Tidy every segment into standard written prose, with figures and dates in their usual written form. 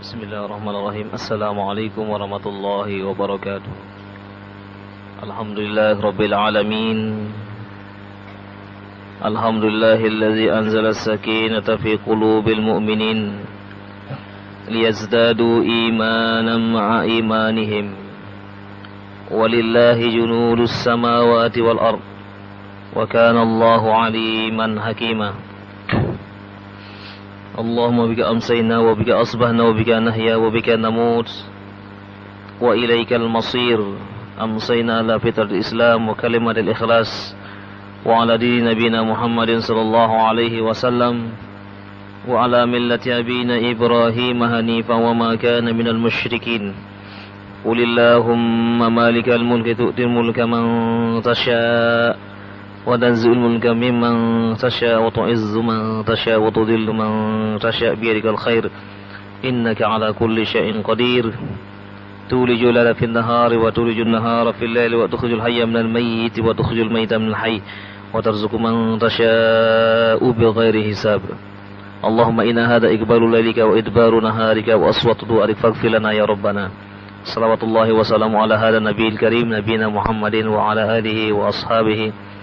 Bismillahirrahmanirrahim. Assalamualaikum warahmatullahi wabarakatuh. Alhamdulillah rabbil alamin. Alhamdulillahilladzi anzala as-sakinata fi qulubil mu'minin liyazdadu imanan ma'a imanihim. Walillahi junudus samawati wal ard. Wa kana Allahu aliman hakima. Allahumma bika amsayna wa bika asbahna wa bika nahya wa bika namut wa ilaikal masir. Amsayna ala fitratil Islam wa kalimatil ikhlas wa ala dini nabina Muhammadin sallallahu alaihi wasallam wa ala millati abina Ibrahim hanifan wa ma kana minal musyrikin. Qulillahumma malikal mulki tu'til mulka man tasha' wa tanzi'ul mulka mimman tasha' wa tu'izzu man tasha' wa tudhillu man tasha' biyadikal khair innaka ala kulli syai'in qadir. Tulijul laila fin nahari wa tulijun nahara fil laili wa tukhrijul hayya minal mayyiti wa tukhrijul mayyita minal hayy wa tarzuqu man tasha'u bighairi hisab. Allahumma inna hadha iqbalu lailika wa idbaru naharika wa aswatu du'arik faghfir lana ya rabbana. Salawatullahi wa salamu ala hadha nabiyil karim nabiyina Muhammadin wa ala alihi wa ashabihi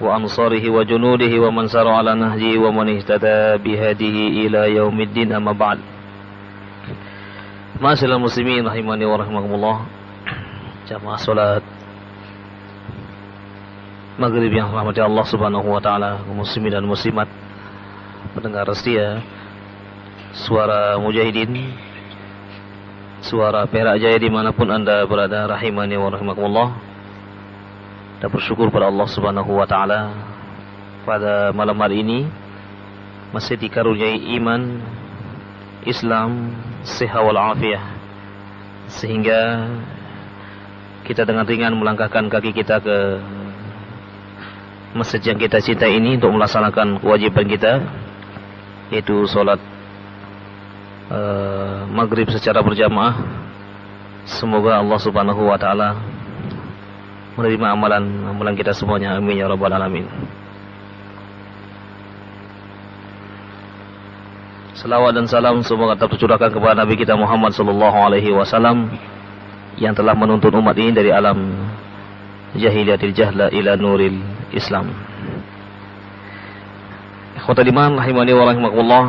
wa ansarihi wa junudihi wa man sara ala nahji wa man ihtada bihadihi ila yaumiddin, amma ba'd. Ma'asyiral muslimin rahimani wa rahimakumullah. Jamaah salat maghrib yang rahmati Allah subhanahu wa ta'ala, muslimin dan muslimat, pendengar setia suara mujahidin, suara Perak Jaya dimanapun anda berada, rahimani wa rahimakumullah. Dan bersyukur pada Allah subhanahu wa ta'ala, pada malam hari ini masih dikaruniai iman, Islam, sehat wal afiyah, sehingga kita dengan ringan melangkahkan kaki kita ke masjid yang kita cintai ini untuk melaksanakan kewajiban kita, yaitu sholat maghrib secara berjamaah. Semoga Allah subhanahu wa ta'ala menerima amalan kita semuanya, amin ya rabbal alamin. Salawat dan salam semoga tetap tercurahkan kepada Nabi kita Muhammad sallallahu alaihi wasallam yang telah menuntun umat ini dari alam jahiliyatil jahla ila nuril Islam. Ikhwatal iman rahimani wa rahimakumullah.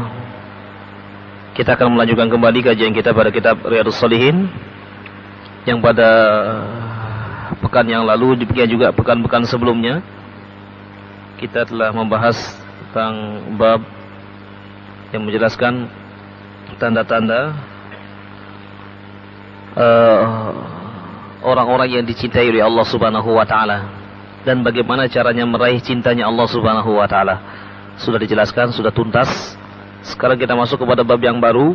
Kita akan melanjutkan kembali kajian kita pada kitab Riyadhus Shalihin yang pada pekan yang lalu, demikian juga pekan-pekan sebelumnya, kita telah membahas tentang bab yang menjelaskan tanda-tanda orang-orang yang dicintai oleh Allah subhanahu wa ta'ala dan bagaimana caranya meraih cintanya Allah subhanahu wa ta'ala. Sudah dijelaskan, sudah tuntas. Sekarang kita masuk kepada bab yang baru,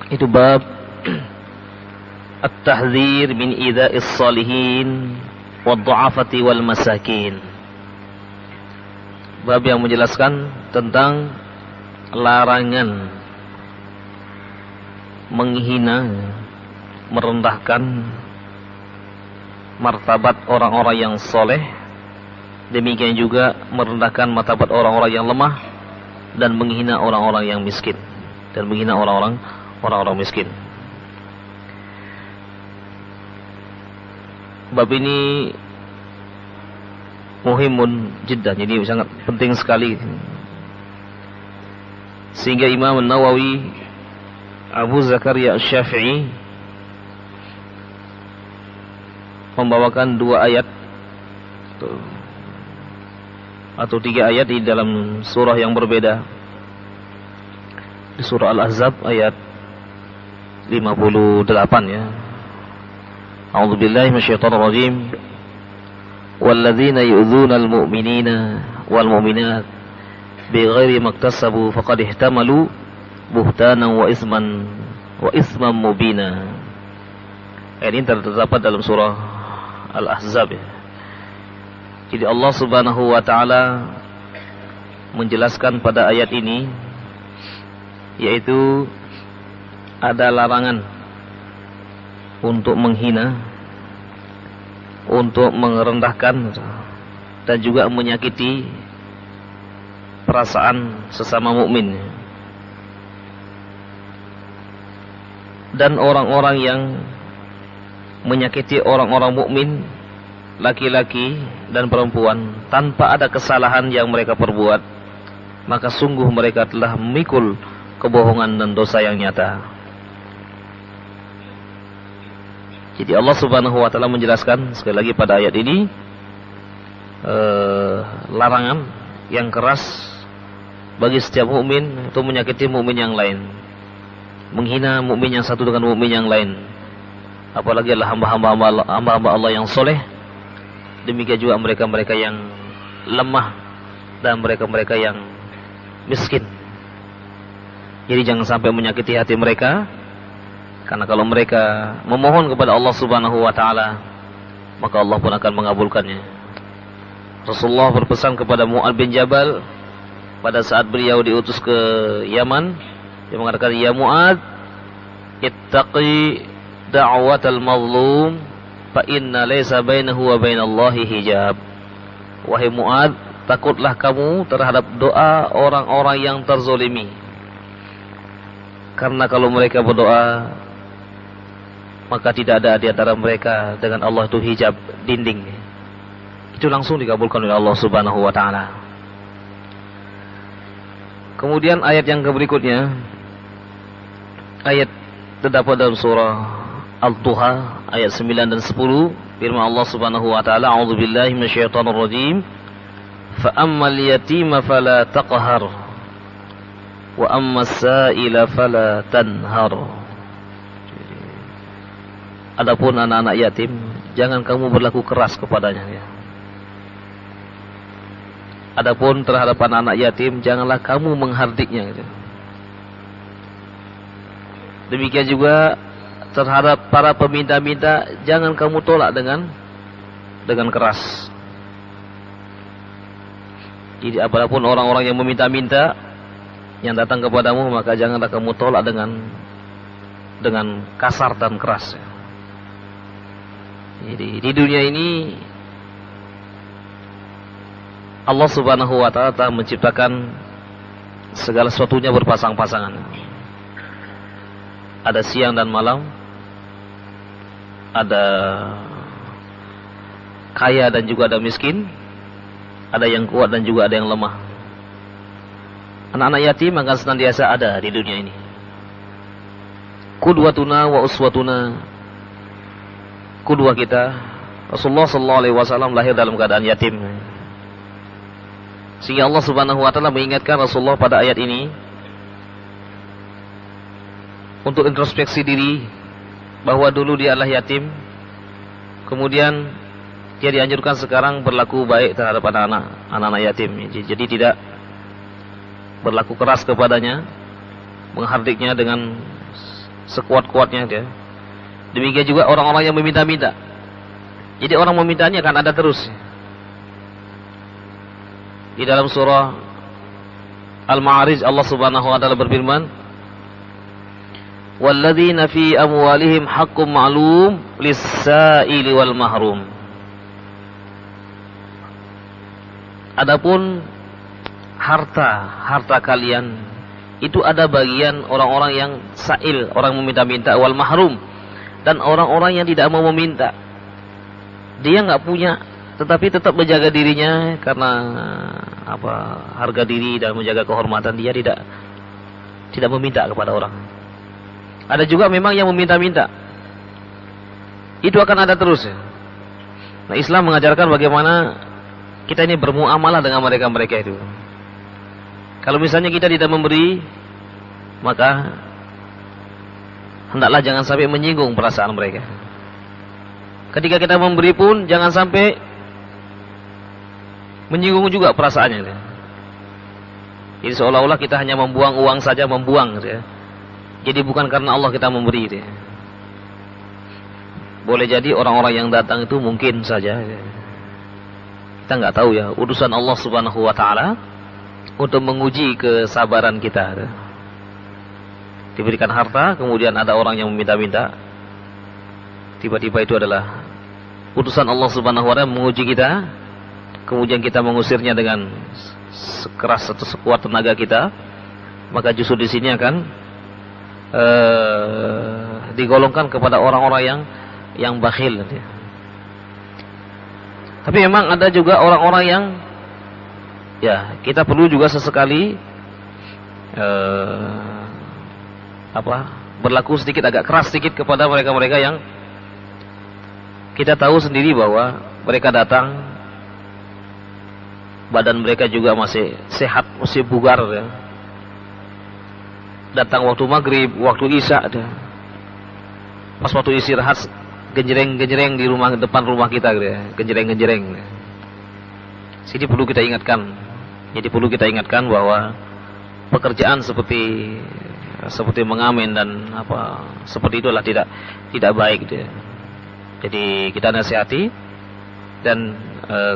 itu bab At-tahdzir min idza'is salihin wad-du'afati wal masakin. Bab yang menjelaskan tentang larangan menghina, merendahkan martabat orang-orang yang soleh, demikian juga merendahkan martabat orang-orang yang lemah dan menghina orang-orang yang miskin, dan menghina orang-orang miskin. Bab ini muhimun jiddan, jadi sangat penting sekali, sehingga Imam Nawawi Abu Zakaria Asy-Syafi'i membawakan 2 ayat atau 3 ayat di dalam surah yang berbeda. Di surah Al-Ahzab ayat 58 ya. A'udzubillahi minasyaitonir rajim. Walladzina yu'dzunal mu'minina wal mu'minat bighairi maktasabu faqad ihtamalu buhtanan wa isman mubina. Ini terdapat dalam surah Al-Ahzab ya. Jadi Allah subhanahu wa ta'ala menjelaskan pada ayat ini, yaitu ada larangan untuk menghina, untuk merendahkan dan juga menyakiti perasaan sesama mukmin. dan orang-orang yang menyakiti orang-orang mukmin, laki-laki dan perempuan, tanpa ada kesalahan yang mereka perbuat, maka sungguh mereka telah memikul kebohongan dan dosa yang nyata. Jadi Allah Subhanahu wa taala menjelaskan sekali lagi pada ayat ini larangan yang keras bagi setiap mukmin untuk menyakiti mukmin yang lain, menghina mukmin yang satu dengan mukmin yang lain, apalagi adalah hamba-hamba Allah yang soleh. Demikian juga mereka-mereka yang lemah dan mereka-mereka yang miskin. Jadi jangan sampai menyakiti hati mereka, karena kalau mereka memohon kepada Allah Subhanahu wa taala, maka Allah pun akan mengabulkannya. Rasulullah berpesan kepada Mu'adz bin Jabal pada saat beliau diutus ke Yaman, dia mengatakan, "Ya Mu'adz, ittaqi da'watal mazlum fa inna laysa bainahu wa bainallahi hijab." Wahai Mu'adz, takutlah kamu terhadap doa orang-orang yang terzolimi, karena kalau mereka berdoa, maka tidak ada di antara mereka dengan Allah itu hijab, dinding. Itu langsung dikabulkan oleh Allah Subhanahu wa taala. Kemudian ayat yang berikutnya, ayat terdapat dalam surah Al-Duha ayat 9 dan 10, firman Allah Subhanahu wa taala, "A'udzubillahi minasyaitonir rajim. Fa ammal yatima fala taqhar wa ammas sa'ila fala tanhar." Adapun anak-anak yatim, jangan kamu berlaku keras kepadanya, ya. Adapun terhadap anak-anak yatim, janganlah kamu menghardiknya, gitu. Demikian juga terhadap para peminta-minta, jangan kamu tolak dengan keras. Jadi apapun orang-orang yang meminta-minta yang datang kepadamu, maka janganlah kamu tolak dengan kasar dan keras. Jadi di dunia ini Allah Subhanahu wa taala telah menciptakan segala sesuatunya berpasang-pasangan. Ada siang dan malam, ada kaya dan juga ada miskin, ada yang kuat dan juga ada yang lemah. Anak-anak yatim akan senantiasa ada di dunia ini. Qudwatuna wa uswatuna, kedua kita, Rasulullah sallallahu alaihi wasallam lahir dalam keadaan yatim. Sehingga Allah Subhanahu wa taala mengingatkan Rasulullah pada ayat ini untuk introspeksi diri bahwa dulu dia adalah yatim, kemudian dia dianjurkan sekarang berlaku baik terhadap anak-anak yatim. Jadi tidak berlaku keras kepadanya, menghardiknya dengan sekuat-kuatnya dia. Demikian juga orang-orang yang meminta-minta. Jadi orang memintanya akan ada terus. Di dalam surah Al-Ma'arij Allah Subhanahu wa taala berfirman, "Walladzina fi amwalihim haqqun ma'lum lis-sa'ili wal mahrum." Adapun harta kalian itu ada bagian orang-orang yang sa'il, orang meminta-minta, wal mahrum, dan orang-orang yang tidak mau meminta. Dia nggak punya, tetapi tetap menjaga dirinya karena harga diri dan menjaga kehormatan, dia tidak meminta kepada orang. Ada juga memang yang meminta-minta, itu akan ada terus. Nah, Islam mengajarkan bagaimana kita ini bermuamalah dengan mereka-mereka itu. Kalau misalnya kita tidak memberi, maka hendaklah jangan sampai menyinggung perasaan mereka. Ketika kita memberi pun jangan sampai menyinggung juga perasaannya. Jadi seolah-olah kita hanya membuang uang saja, membuang. Jadi bukan karena Allah kita memberi. Boleh jadi orang-orang yang datang itu mungkin saja, kita nggak tahu ya, urusan Allah Subhanahu wa taala untuk menguji kesabaran kita. Diberikan harta, kemudian ada orang yang meminta-minta, tiba-tiba itu adalah utusan Allah Subhanahu wa taala menguji kita, kemudian kita mengusirnya dengan sekeras atau sekuat tenaga kita, maka justru di sini akan digolongkan kepada orang-orang yang bakhil. Tapi memang ada juga orang-orang yang ya kita perlu juga sesekali berlaku sedikit agak keras sedikit kepada mereka-mereka yang kita tahu sendiri bahwa mereka datang, badan mereka juga masih sehat, masih bugar ya. Datang waktu maghrib, waktu isya ya. Pas waktu istirahat genjreng-genjreng di depan rumah kita gitu ya. Genjreng-genjreng ya. Sini perlu kita ingatkan. Jadi perlu kita ingatkan bahwa pekerjaan seperti mengamen dan seperti itulah tidak baik gitu ya. Jadi kita nasihati dan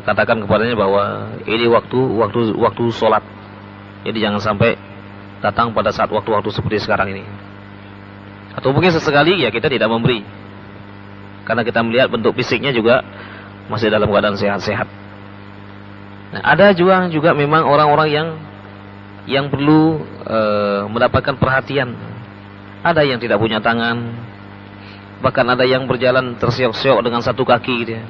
katakan kepadanya bahwa ini waktu sholat. Jadi jangan sampai datang pada saat waktu-waktu seperti sekarang ini. Atau mungkin sesekali ya kita tidak memberi, karena kita melihat bentuk fisiknya juga masih dalam keadaan sehat-sehat. Nah, ada juga memang orang-orang yang perlu mendapatkan perhatian. Ada yang tidak punya tangan, bahkan ada yang berjalan tersiok-siok dengan satu kaki gitu ya.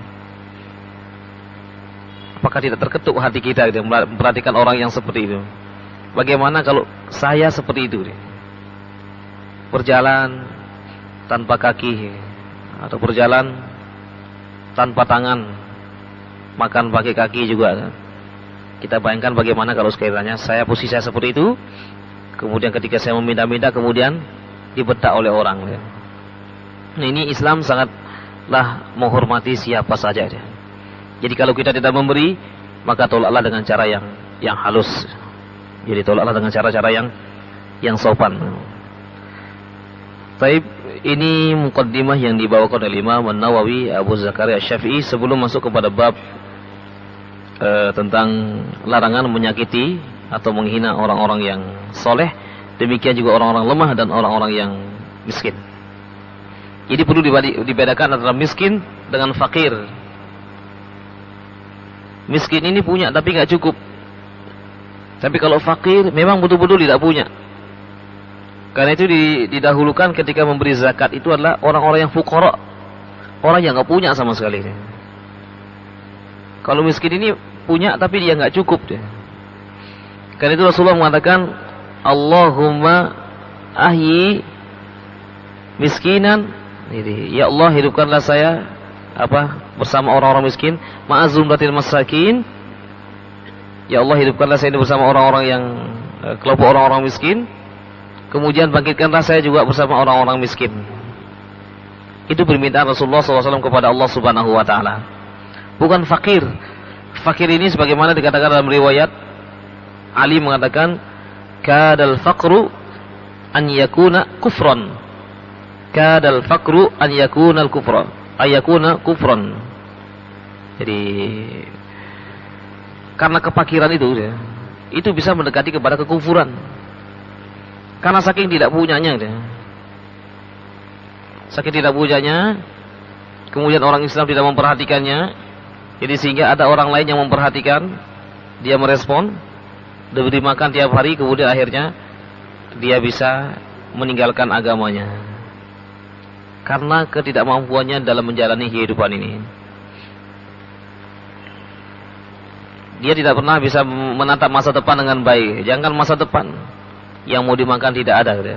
Apakah tidak terketuk hati kita gitu, memperhatikan orang yang seperti itu? Bagaimana kalau saya seperti itu gitu? Berjalan tanpa kaki atau berjalan tanpa tangan, makan pakai kaki juga kan? Kita bayangkan bagaimana kalau sekiranya posisi saya seperti itu, kemudian ketika saya meminta-minta kemudian dibetak oleh orang ya. Nah, ini Islam sangatlah menghormati siapa saja ya. Jadi kalau kita tidak memberi, maka tolaklah dengan cara yang halus. Jadi tolaklah dengan cara-cara yang sopan. Taib, ini muqaddimah yang dibawakan oleh Imam An-Nawawi Abu Zakaria Asy-Syafi'i sebelum masuk kepada bab tentang larangan menyakiti atau menghina orang-orang yang soleh. Demikian juga orang-orang lemah dan orang-orang yang miskin. Jadi perlu dibedakan antara miskin dengan fakir. Miskin ini punya tapi nggak cukup. Tapi kalau fakir memang betul-betul tidak punya. Karena itu didahulukan ketika memberi zakat itu adalah orang-orang yang fuqara, orang yang nggak punya sama sekali. Kalau miskin ini punya tapi dia nggak cukup dia. Karena itu Rasulullah mengatakan, Allahumma ahyi miskinan. Jadi, ya Allah hidupkanlah saya bersama orang-orang miskin, ma'azumratil masakin. Ya Allah hidupkanlah saya ini bersama orang-orang yang kelompok orang-orang miskin. Kemudian bangkitkanlah saya juga bersama orang-orang miskin. Itu permintaan Rasulullah SAW kepada Allah Subhanahu Wa Taala. Bukan fakir. Fakir ini sebagaimana dikatakan dalam riwayat, Ali mengatakan, kadal faqru an yakuna kufran. Kadal faqru an yakuna al-kufra. Ayakuna kufran. Jadi karena kefakiran itu bisa mendekati kepada kekufuran. Karena saking tidak punyanya saking tidak punyanya, kemudian orang Islam tidak memperhatikannya, jadi sehingga ada orang lain yang memperhatikan, dia merespon, diberi makan tiap hari, kemudian akhirnya dia bisa meninggalkan agamanya karena ketidakmampuannya dalam menjalani kehidupan ini. Dia tidak pernah bisa menatap masa depan dengan baik. Jangan masa depan, yang mau dimakan tidak ada gitu.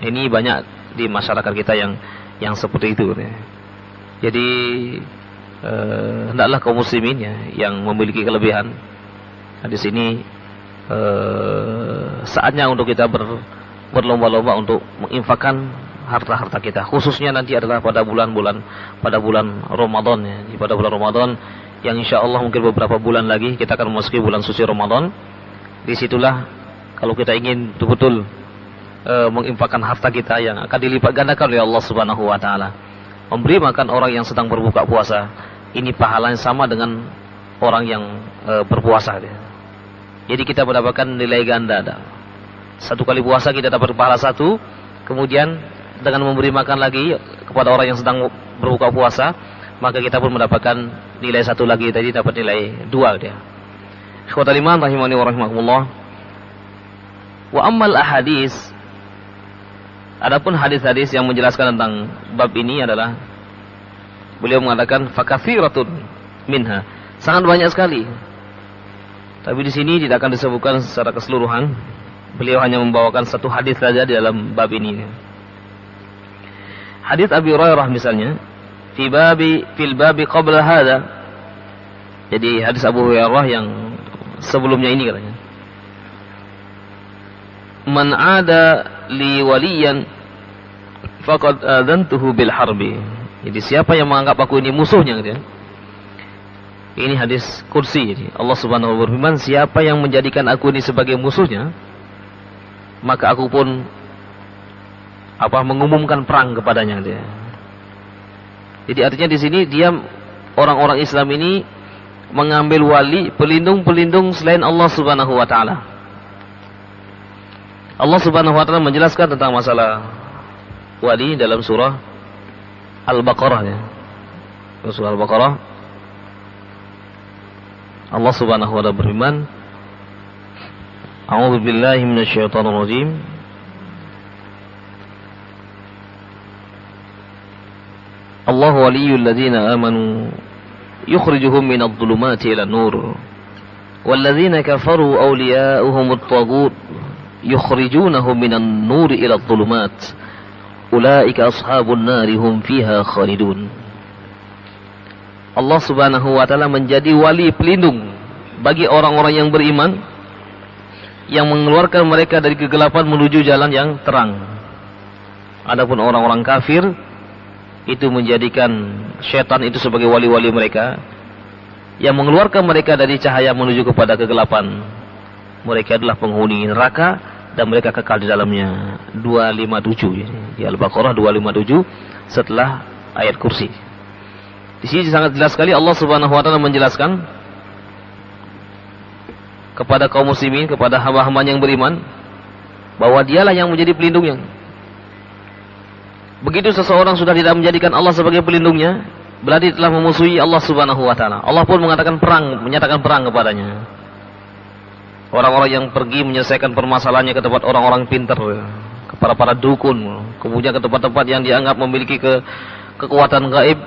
Ini banyak di masyarakat kita yang seperti itu gitu. Jadi hendaklah kaum muslimin ya, yang memiliki kelebihan. Nah, di sini saatnya untuk kita berlomba-lomba untuk menginfakkan harta-harta kita, khususnya nanti adalah pada bulan Ramadan ya. Pada bulan Ramadan yang insya Allah mungkin beberapa bulan lagi kita akan memasuki bulan suci Ramadan. Disitulah kalau kita ingin betul-betul menginfakkan harta kita yang akan dilipat gandakan oleh Allah Subhanahu Wa Taala. Memberi makan orang yang sedang berbuka puasa, ini pahalanya sama dengan orang yang berpuasa. Jadi kita mendapatkan nilai ganda. Satu kali puasa kita dapat pahala satu, kemudian dengan memberi makan lagi kepada orang yang sedang berbuka puasa, maka kita pun mendapatkan nilai satu lagi, tadi dapat nilai 2 dia. Ikhwatal iman rahimani wa rahimakumullah. Wa ammal ahadis Adapun hadis-hadis yang menjelaskan tentang bab ini adalah beliau mengatakan fakatsiratun minha, sangat banyak sekali. Tapi di sini tidak akan disebutkan secara keseluruhan. Beliau hanya membawakan satu hadis saja di dalam bab ini. Hadis Abi Hurairah misalnya, fil babi qabla hada. Jadi hadis Abu Hurairah yang sebelumnya ini katanya. Man ada li waliyan faqad adantuhu bil harbi. Jadi siapa yang menganggap aku ini musuhnya gitu ya. Ini hadis kursi. Jadi Allah Subhanahu wa taala berfirman, siapa yang menjadikan aku ini sebagai musuhnya, maka aku pun mengumumkan perang kepadanya gitu ya. Jadi artinya di sini dia orang-orang Islam ini mengambil wali, pelindung-pelindung selain Allah Subhanahu wa taala. Allah Subhanahu wa taala menjelaskan tentang masalah wali dalam surah Al-Baqarah ya. Surah Al-Baqarah Allah Subhanahu wa taala berfirman, A'udzu billahi minasyaitonir rajim. Allahu waliyyul ladzina amanu yukhrijuhum minadh dhulumati ilan nur. Wal ladzina kafaru awliya'uhumut taghut yukhrijunahum minan nuri ila dhulumat ulaika ashabun nari hum fiha khalidun. Allah Subhanahu wa taala menjadi wali pelindung bagi orang-orang yang beriman yang mengeluarkan mereka dari kegelapan menuju jalan yang terang. Adapun orang-orang kafir itu menjadikan syaitan itu sebagai wali-wali mereka yang mengeluarkan mereka dari cahaya menuju kepada kegelapan. Mereka adalah penghuni neraka dan mereka kekal di dalamnya. 257 di Al-Baqarah 257 setelah ayat kursi. Di sini sangat jelas sekali Allah Subhanahu wa taala menjelaskan kepada kaum muslimin, kepada hamba-hamba yang beriman, bahwa dialah yang menjadi pelindungnya. Begitu seseorang sudah tidak menjadikan Allah sebagai pelindungnya, berarti telah memusuhi Allah Subhanahu wa taala. Allah pun mengatakan perang, menyatakan perang kepadanya. Orang-orang yang pergi menyelesaikan permasalahannya ke tempat orang-orang pintar, kepada para dukun, kemudian ke tempat-tempat yang dianggap memiliki kekuatan gaib,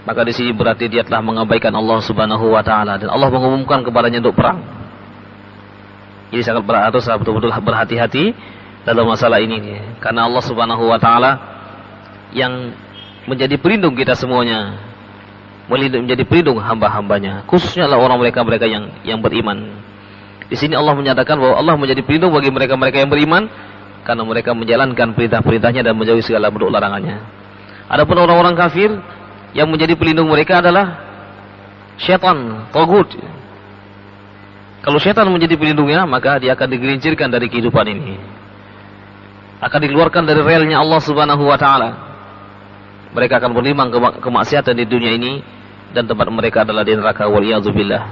maka di sini berarti dia telah mengabaikan Allah Subhanahu wa taala dan Allah mengumumkan kepadanya untuk perang. Jadi sangat harus betul-betul berhati-hati dalam masalah ini, karena Allah Subhanahu wa taala yang menjadi pelindung kita semuanya, menjadi pelindung hamba-hambanya, khususnya adalah orang mereka yang beriman. Di sini Allah menyatakan bahwa Allah menjadi pelindung bagi mereka-mereka yang beriman karena mereka menjalankan perintah-perintahnya dan menjauhi segala bentuk larangannya. Adapun orang-orang kafir, yang menjadi pelindung mereka adalah syaitan, taghut. Kalau syaitan menjadi pelindungnya, maka dia akan digelincirkan dari kehidupan ini, akan dikeluarkan dari relnya Allah Subhanahu wa taala. Mereka akan beriman kemaksiatan di dunia ini dan tempat mereka adalah di neraka, waliyadzubillah.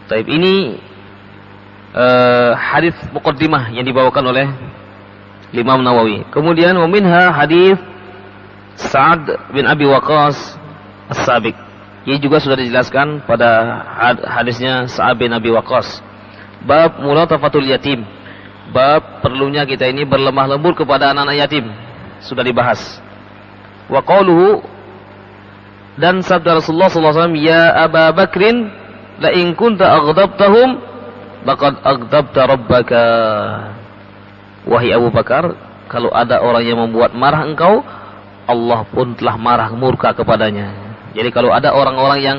Taib, ini hadis muqaddimah yang dibawakan oleh Imam Nawawi. Kemudian minha hadis Sa'ad bin Abi Waqqas As-Sabiq. Ini juga sudah dijelaskan pada hadisnya Sa'ad bin Abi Waqqas. Bab mulatafatul yatim. Bab perlunya kita ini berlemah lembut kepada anak-anak yatim. Sudah dibahas. Wa qauluhu, dan sabda Rasulullah sallallahu alaihi wasallam, ya Aba Bakrin la in kunta aghdabtahum laqad aghdabta rabbaka. Wahai Abu Bakar, kalau ada orang yang membuat marah engkau, Allah pun telah marah, murka kepadanya. Jadi kalau ada orang-orang yang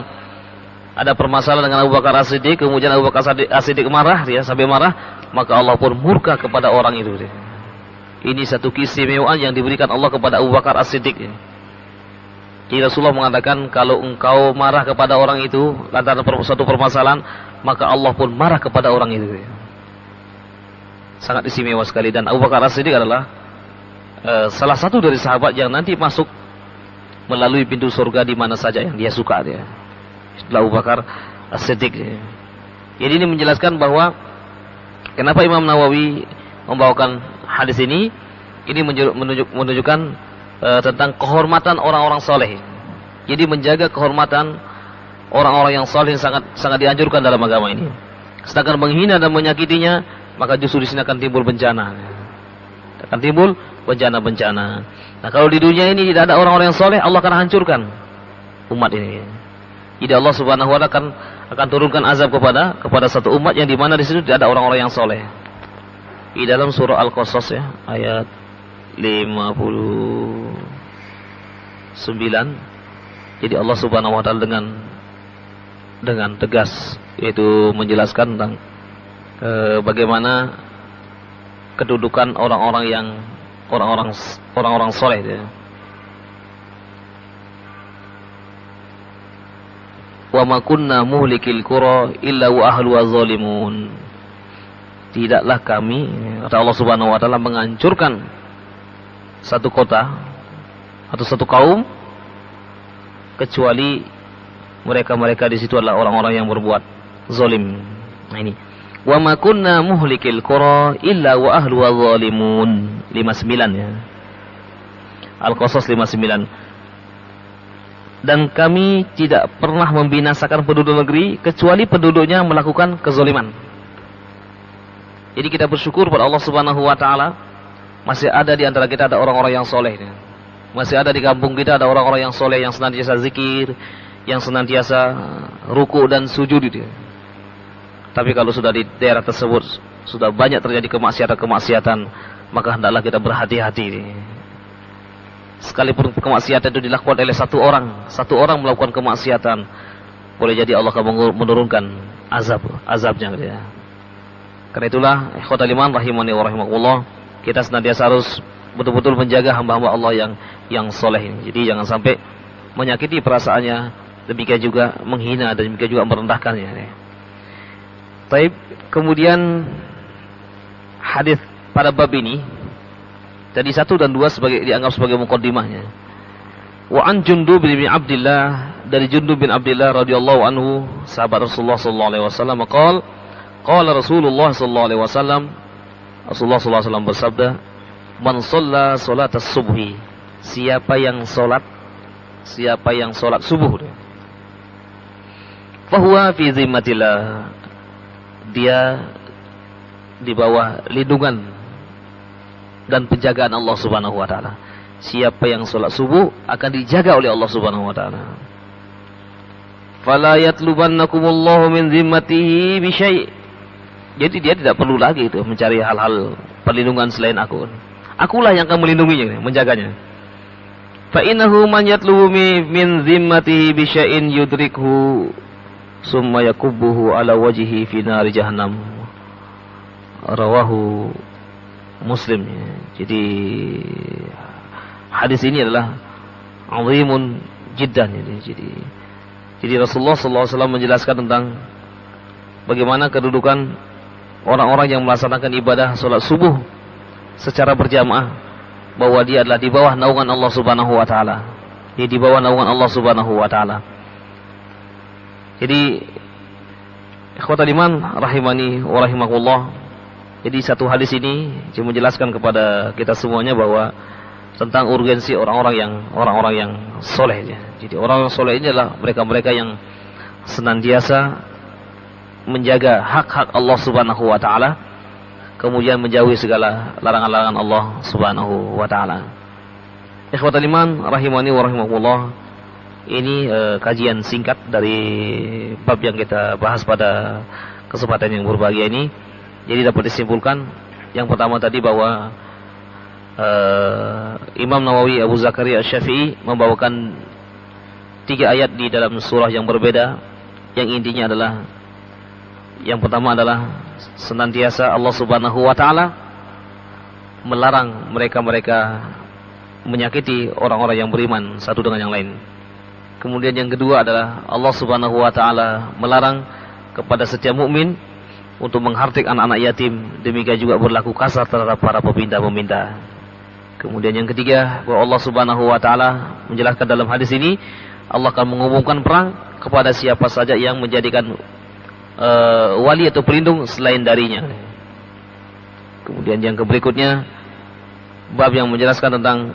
ada permasalahan dengan Abu Bakar As-Siddiq, kemudian Abu Bakar As-Siddiq marah, dia sampai marah, maka Allah pun murka kepada orang itu. Ini satu keistimewaan yang diberikan Allah kepada Abu Bakar As-Siddiq. Jadi Rasulullah mengatakan, kalau engkau marah kepada orang itu lantaran suatu permasalahan, maka Allah pun marah kepada orang itu. Sangat istimewa sekali. Dan Abu Bakar As-Siddiq adalah salah satu dari sahabat yang nanti masuk melalui pintu surga di mana saja yang dia suka. Setelah Abu Bakar As-Siddiq. Jadi ini menjelaskan bahwa kenapa Imam Nawawi membawakan hadis ini menunjukkan tentang kehormatan orang-orang soleh. Jadi menjaga kehormatan orang-orang yang soleh sangat dianjurkan dalam agama ini. Sedangkan menghina dan menyakitinya, maka justru di sini akan timbul bencana. Akan timbul bencana-bencana. Nah, kalau di dunia ini tidak ada orang-orang yang soleh, Allah akan hancurkan umat ini. Jadi Allah Subhanahu wa taala akan turunkan azab kepada satu umat yang di mana di situ tidak ada orang-orang yang soleh. Di dalam surah Al-Qasas ya, ayat 59. Jadi Allah Subhanahu wa taala dengan tegas yaitu menjelaskan tentang bagaimana kedudukan orang-orang soleh ya. Wa ma kunna muhlikil qura illa wa ahluha zalimun. Tidaklah kami, kata Allah Subhanahu wa taala, menghancurkan satu kota atau satu kaum kecuali mereka di situ adalah orang-orang yang berbuat zalim. Nah ini. Wa ma kunna muhlikil qura illa wa ahluha zalimun. 59 ya. Al-Qasas 59. Dan kami tidak pernah membinasakan penduduk negeri kecuali penduduknya melakukan kezaliman. Jadi kita bersyukur pada Allah Subhanahu wa taala masih ada di antara kita ada orang-orang yang soleh. Masih ada di kampung kita ada orang-orang yang soleh yang senantiasa zikir, yang senantiasa ruku dan sujud itu. Tapi kalau sudah di daerah tersebut sudah banyak terjadi kemaksiatan, maka hendaklah kita berhati-hati. Sekalipun kemaksiatan itu dilakukan oleh satu orang melakukan kemaksiatan, boleh jadi Allah akan menurunkan azabnya gitu ya. Karena itulah ikhwatal iman rahimani wa rahimakumullah, kita senantiasa harus betul-betul menjaga hamba-hamba Allah yang soleh ini. Jadi jangan sampai menyakiti perasaannya, demikian juga menghina dan demikian juga merendahkannya. Baik, kemudian hadis pada bab ini tadi 1 dan 2 dianggap sebagai muqaddimahnya. Wa an Jundub bin Abdullah, dari Jundub bin Abdullah radhiyallahu anhu, sahabat Rasulullah sallallahu alaihi wasallam, qala Rasulullah sallallahu alaihi wasallam, Rasulullah sallallahu alaihi wasallam bersabda, man shalla salatas subhi, siapa yang salat subuh, fahuwa fi zimmatillah, dia di bawah lindungan dan penjagaan Allah Subhanahu wa taala. Siapa yang salat subuh akan dijaga oleh Allah Subhanahu wa taala. Fala yatlubannakumullahu min zimmatihi bi syai'. Jadi dia tidak perlu lagi itu mencari hal-hal perlindungan selain aku. Akulah yang akan melindunginya, menjaganya. Fa innahu man yatlubu min zimmatihi bi syai'in yudrikhu summa yakubbuhu ala wajhihi fi nari jahannam. Rawahu Muslim. Jadi hadis ini adalah azimun jiddan. Jadi Rasulullah SAW menjelaskan tentang bagaimana kedudukan orang-orang yang melaksanakan ibadah salat subuh secara berjamaah, bahwa dia adalah di bawah naungan Allah Subhanahu wa taala. Dia di bawah naungan Allah Subhanahu wa taala. Jadi ikhwatal iman rahimani wa rahimakumullah, jadi satu hadis ini menjelaskan kepada kita semuanya bahwa tentang urgensi orang-orang yang soleh. Jadi orang soleh ini adalah mereka-mereka yang senantiasa menjaga hak-hak Allah Subhanahu wa taala, kemudian menjauhi segala larangan-larangan Allah Subhanahu wa taala. Ikhwatal iman rahimani wa rahimakumullah, ini kajian singkat dari bab yang kita bahas pada kesempatan yang berbahagia ini. Jadi dapat disimpulkan yang pertama tadi bahwa Imam Nawawi Abu Zakaria Asy-Syafi'i membawakan 3 ayat di dalam surah yang berbeda, yang intinya adalah yang pertama adalah senantiasa Allah Subhanahu wa taala melarang mereka-mereka menyakiti orang-orang yang beriman satu dengan yang lain. Kemudian yang kedua adalah Allah Subhanahu wa taala melarang kepada setiap mukmin untuk menghardik anak-anak yatim, demikian juga berlaku kasar terhadap para peminta-peminta. Kemudian yang ketiga, bahwa Allah Subhanahu wa taala menjelaskan dalam hadis ini, Allah akan mengumumkan perang kepada siapa saja yang menjadikan wali atau pelindung selain darinya. Kemudian yang berikutnya, bab yang menjelaskan tentang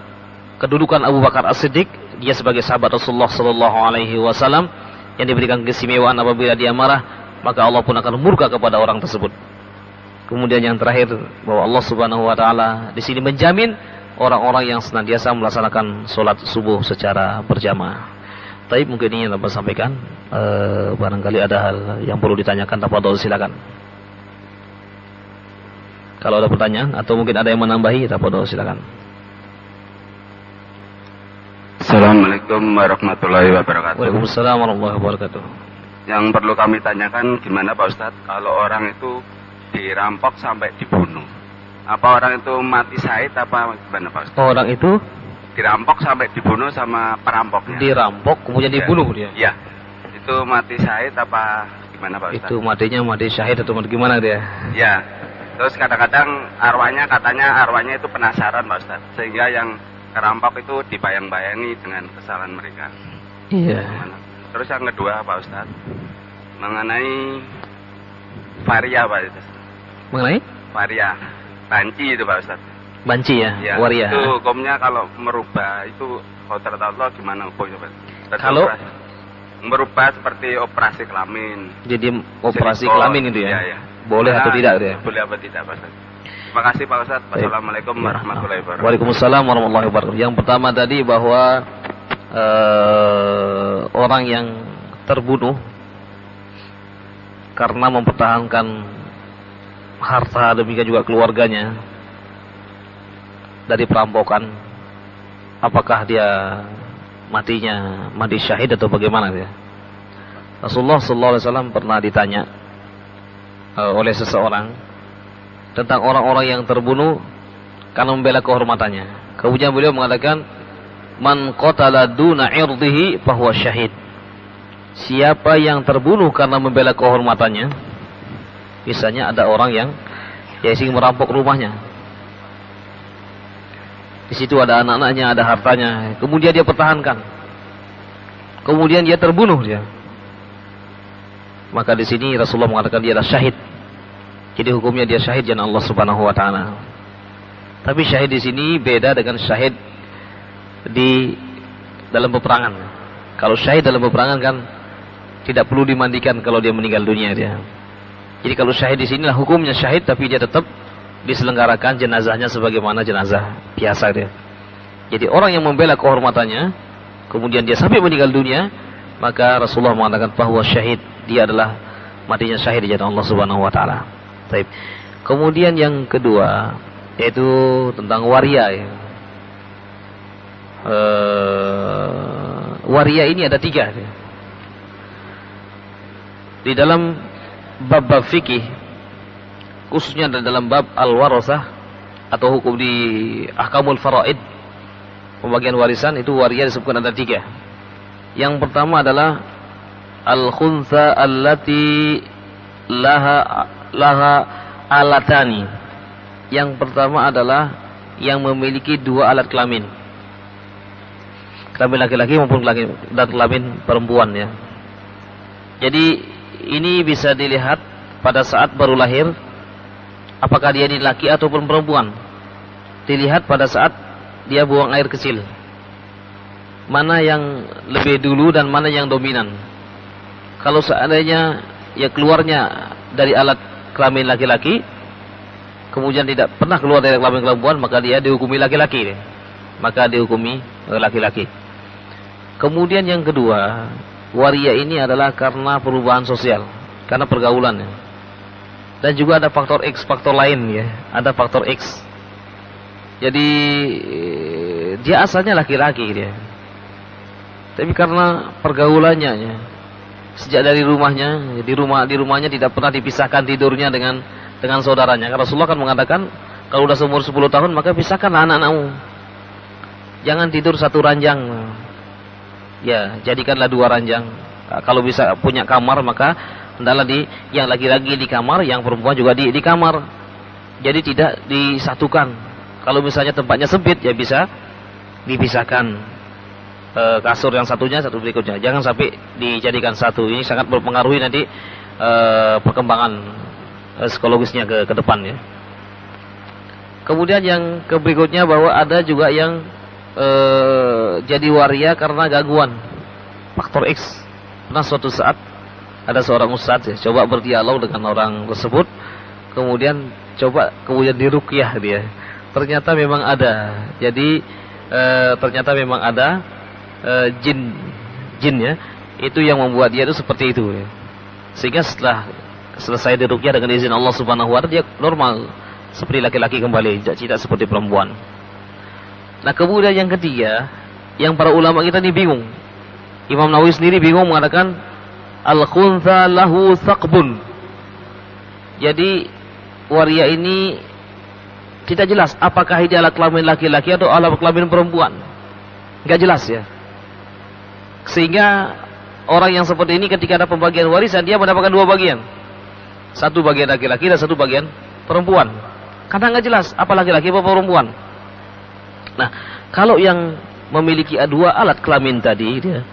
kedudukan Abu Bakar As-Siddiq, dia sebagai sahabat Rasulullah sallallahu alaihi wasallam yang diberikan keistimewaan apabila dia marah, maka Allah pun akan murka kepada orang tersebut. Kemudian yang terakhir bahwa Allah Subhanahu wa taala di sini menjamin orang-orang yang senantiasa melaksanakan sholat subuh secara berjamaah. Tapi mungkin ini yang dapat sampaikan. Barangkali ada hal yang perlu ditanyakan, tafadhol silakan. Kalau ada pertanyaan atau mungkin ada yang menambahi, tafadhol silakan. Assalamualaikum warahmatullahi wabarakatuh. Waalaikumsalam warahmatullahi wabarakatuh. Yang perlu kami tanyakan gimana Pak Ustadz kalau orang itu dirampok sampai dibunuh? Apa orang itu mati syahid apa gimana Pak Ustadz? Orang itu Dirampok sampai dibunuh sama perampoknya. dirampok kemudian dibunuh dia. Iya. Itu mati syahid apa gimana Pak Ustadz? Itu matinya mati syahid atau mati gimana dia? Ya. Terus kadang-kadang katanya arwahnya itu penasaran Pak Ustadz. Sehingga yang kerampok itu dibayang-bayangi dengan kesalahan mereka. Iya. Terus yang kedua Pak Ustadz, mengenai varia Pak Ustadz. Mengenai Varia, banci itu Pak Ustadz. banci ya, Ya, waria. itu hukumnya kalau merubah itu kodrat Allah gimana hukumnya Pak? Kalau merubah seperti operasi kelamin. jadi operasi Silikon, kelamin itu ya. iya, iya. Boleh atau tidak dia? Boleh apa tidak Pak Ustadz? Terima kasih Pak Ustadz. Wassalamualaikum warahmatullahi wabarakatuh. Waalaikumsalam warahmatullahi wabarakatuh. Yang pertama tadi bahwa orang yang terbunuh karena mempertahankan harta demikian juga keluarganya dari perampokan, apakah dia matinya mati syahid atau bagaimana dia? Rasulullah SAW pernah ditanya oleh seseorang tentang orang-orang yang terbunuh karena membela kehormatannya. Kemudian beliau mengatakan, man qatala duna irdihi fahuwa syahid. Siapa yang terbunuh karena membela kehormatannya, misalnya ada orang yang ingin merampok rumahnya, di situ ada anak-anaknya, ada hartanya, kemudian dia pertahankan, kemudian dia terbunuh dia, maka di sini Rasulullah mengatakan dia adalah syahid. Jadi hukumnya dia syahid jalan Allah Subhanahu wa taala. Tapi syahid di sini beda dengan syahid di dalam peperangan. Kalau syahid dalam peperangan kan tidak perlu dimandikan kalau dia meninggal dunia dia. Jadi kalau syahid di sinilah hukumnya syahid, tapi dia tetap diselenggarakan jenazahnya sebagaimana jenazah biasa dia. Jadi orang yang membela kehormatannya kemudian dia sampai meninggal dunia, maka Rasulullah mengatakan bahwa syahid, dia adalah matinya syahid di jalan Allah Subhanahu wa taala. Baik. Kemudian yang kedua yaitu tentang waria ya. Waria ini ada 3 ya. Di dalam bab-bab fikih, khususnya dalam bab al-warasah atau hukum di ahkamul faraid, pembagian warisan, itu waria disebutkan ada 3. Yang pertama adalah al-khuntha allati laha alatani. Yang pertama adalah yang memiliki 2 alat kelamin, kelamin laki-laki maupun kelamin perempuan ya. Jadi ini bisa dilihat pada saat baru lahir, apakah dia ini laki ataupun perempuan. Dilihat pada saat dia buang air kecil, mana yang lebih dulu dan mana yang dominan. Kalau seandainya ya keluarnya dari alat kelamin laki-laki, kemudian tidak pernah keluar dari kelamin perempuan, maka dia dihukumi laki-laki. Maka dihukumi laki-laki. Kemudian yang kedua, waria ini adalah karena perubahan sosial, karena pergaulan ya. Dan juga ada faktor X, faktor lain ya. Ada faktor X. Jadi dia asalnya laki-laki dia, tapi karena pergaulannya ya, sejak dari rumahnya, di rumahnya tidak pernah dipisahkan tidurnya dengan saudaranya. Karena Rasulullah kan mengatakan, kalau sudah seumur 10 tahun maka pisahkanlah anak-anakmu. Jangan tidur satu ranjang. Ya, jadikanlah 2 ranjang. Kalau bisa punya kamar, maka hendaklah yang laki-laki di kamar, yang perempuan juga di kamar. Jadi tidak disatukan. Kalau misalnya tempatnya sempit, ya bisa dipisahkan. Kasur yang satunya, satu berikutnya. Jangan sampai dijadikan satu. Ini sangat berpengaruhi nanti perkembangan psikologisnya ke depan ya. Kemudian yang berikutnya bahwa ada juga yang jadi waria karena gangguan, faktor X. Pernah suatu saat ada seorang ustadz ya, coba berdialog dengan orang tersebut, kemudian kemudian diruqyah dia. Ternyata memang ada. Jadi ternyata memang ada jin ya, itu yang membuat dia itu seperti itu ya. Sehingga setelah selesai diruqyah dengan izin Allah Subhanahu wa taala, dia normal seperti laki-laki kembali, tidak seperti perempuan. Nah, kemudian yang ketiga, yang para ulama kita ini bingung. Imam Nawawi sendiri bingung mengatakan al-khuntha lahu thaqbun. Jadi waria ini tidak jelas apakah dia alat kelamin laki-laki atau alat kelamin perempuan. Enggak jelas ya. Sehingga orang yang seperti ini ketika ada pembagian warisan, dia mendapatkan dua bagian. Satu bagian laki-laki dan satu bagian perempuan. Karena enggak jelas apa laki-laki apa perempuan. Nah, kalau yang memiliki dua alat kelamin tadi dia,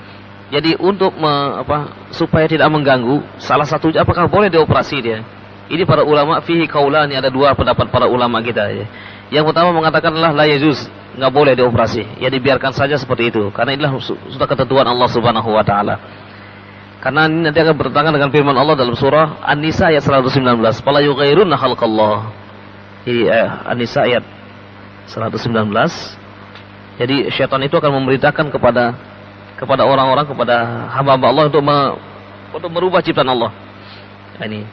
jadi untuk supaya tidak mengganggu, salah satunya apakah boleh dioperasi dia? Ini para ulama fihi qaulani, ada dua pendapat para ulama kita ya. Yang pertama mengatakanlah la yajuz, enggak boleh dioperasi. Ya dibiarkan saja seperti itu karena inilah sudah ketentuan Allah Subhanahu wa taala. Karena ini nanti akan bertentangan dengan firman Allah dalam surah An-Nisa ayat 119. Fala yughairunna khalqallah. Ini An-Nisa ayat 119. Jadi syaitan itu akan memerintahkan kepada orang-orang, kepada hamba-hamba Allah untuk merubah ciptaan Allah. Ini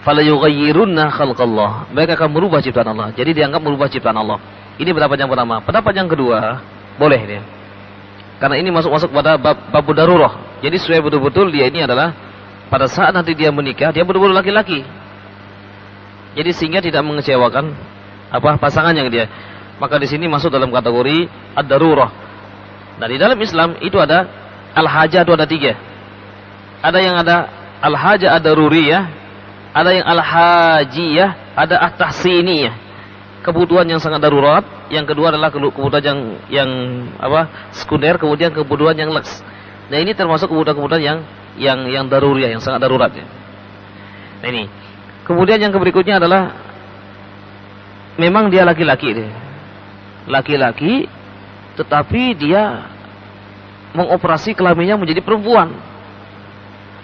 fala yughayyirunna khalqallah. Mereka akan merubah ciptaan Allah. Jadi dianggap merubah ciptaan Allah. Ini pendapat yang pertama. Pendapat yang kedua, boleh dia. Karena ini masuk pada bab darurah. Jadi sesuai betul-betul dia ini adalah pada saat nanti dia menikah, dia betul-betul laki-laki. Jadi sehingga tidak mengecewakan pasangannya dia. Maka di sini masuk dalam kategori ad-darurah. Nah, di dalam Islam itu ada al-hajah, itu ada tiga. Ada yang ada al-hajah ad-daruriyah, ada yang al-hajiyah, ada at-tahsiniyah. Kebutuhan yang sangat darurat. Yang kedua adalah kebutuhan yang sekunder, kemudian kebutuhan yang leks. Nah, ini termasuk kebutuhan-kebutuhan yang daruriyah, yang sangat darurat ya. Nah, ini. Kemudian yang berikutnya adalah memang dia laki-laki dia. Laki-laki tetapi dia mengoperasi kelaminnya menjadi perempuan.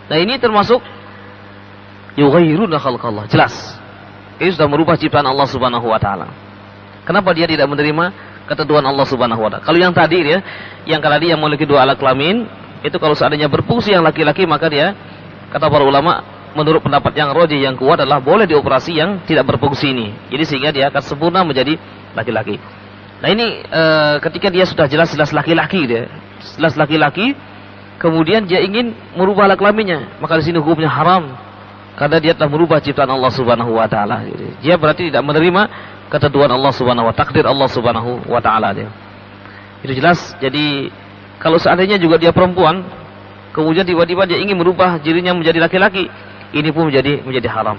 Nah, ini termasuk yughayyiruna khalqallah. Jelas. Ini sudah merubah ciptaan Allah Subhanahu wa taala. Kenapa dia tidak menerima ketentuan Allah Subhanahu wa taala? Kalau yang tadi dia, yang memiliki dua alat kelamin, itu kalau seandainya berfungsi yang laki-laki, maka dia, kata para ulama, menurut pendapat yang rajih yang kuat adalah boleh dioperasi yang tidak berfungsi ini. Jadi sehingga dia akan sempurna menjadi laki-laki. Nah, ini ketika dia sudah jelas-jelas laki-laki dia, jelas laki-laki, kemudian dia ingin merubah alat kelaminnya, maka di sini hukumnya haram. Karena dia telah merubah ciptaan Allah Subhanahu wa taala. Dia berarti tidak menerima ketentuan Allah Subhanahu wa taala, takdir Allah Subhanahu wa taala dia. Itu jelas. Jadi kalau seandainya juga dia perempuan, kemudian tiba-tiba dia ingin merubah dirinya menjadi laki-laki, ini pun menjadi haram.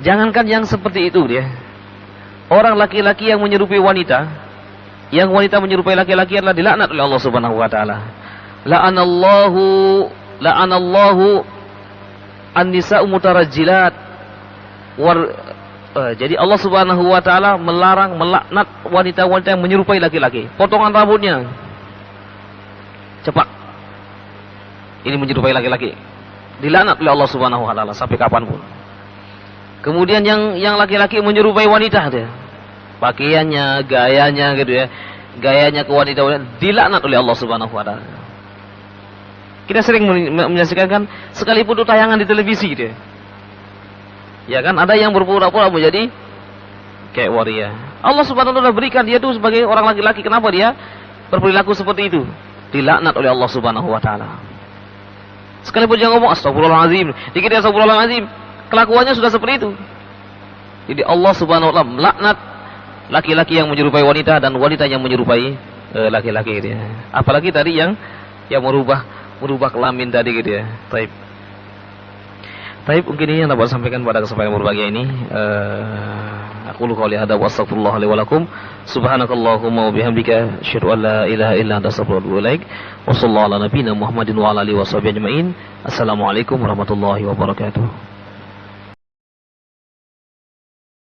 Jangankan yang seperti itu dia. Orang laki-laki yang menyerupai wanita, yang wanita menyerupai laki-laki adalah dilaknat oleh Allah Subhanahu wa taala. La'anallahu an-nisa'u mutarajjilat. Jadi Allah Subhanahu wa taala melarang, melaknat wanita-wanita yang menyerupai laki-laki. Potongan rambutnya cepat. Ini menyerupai laki-laki. Dilaknat oleh Allah Subhanahu wa taala sampai kapanpun. Kemudian yang laki-laki menyerupai wanita dia. Pakaiannya, gayanya gitu ya. Gayanya ke wanita dilaknat oleh Allah Subhanahu wa taala. Kita sering menyaksikan kan, sekalipun itu tayangan di televisi gitu ya. Ya kan, ada yang berpura-pura menjadi kayak waria. Allah Subhanahu wa taala berikan dia itu sebagai orang laki-laki, kenapa dia berperilaku seperti itu? Dilaknat oleh Allah Subhanahu wa taala. Sekalipun dia ngomong astagfirullahalazim, dikit astagfirullahalazim, kelakuannya sudah seperti itu. Jadi Allah Subhanahu wa taala melaknat laki-laki yang menyerupai wanita dan wanita yang menyerupai laki-laki gitu ya. Apalagi tadi yang merubah kelamin tadi gitu ya. Taib mungkin ini yang dapat sampaikan pada kesempatan berbahagia ini. Aku qouli hadza wa astaghfirullah li wa lakum. Subhanakallahumma wa bihamdika asyhadu an la ilaha illa anta astaghfiruka wa atubu ilaik. Wa sallallahu ala nabiyyina Muhammadin wa ala alihi washabihi ajmain. Assalamualaikum warahmatullahi wabarakatuh.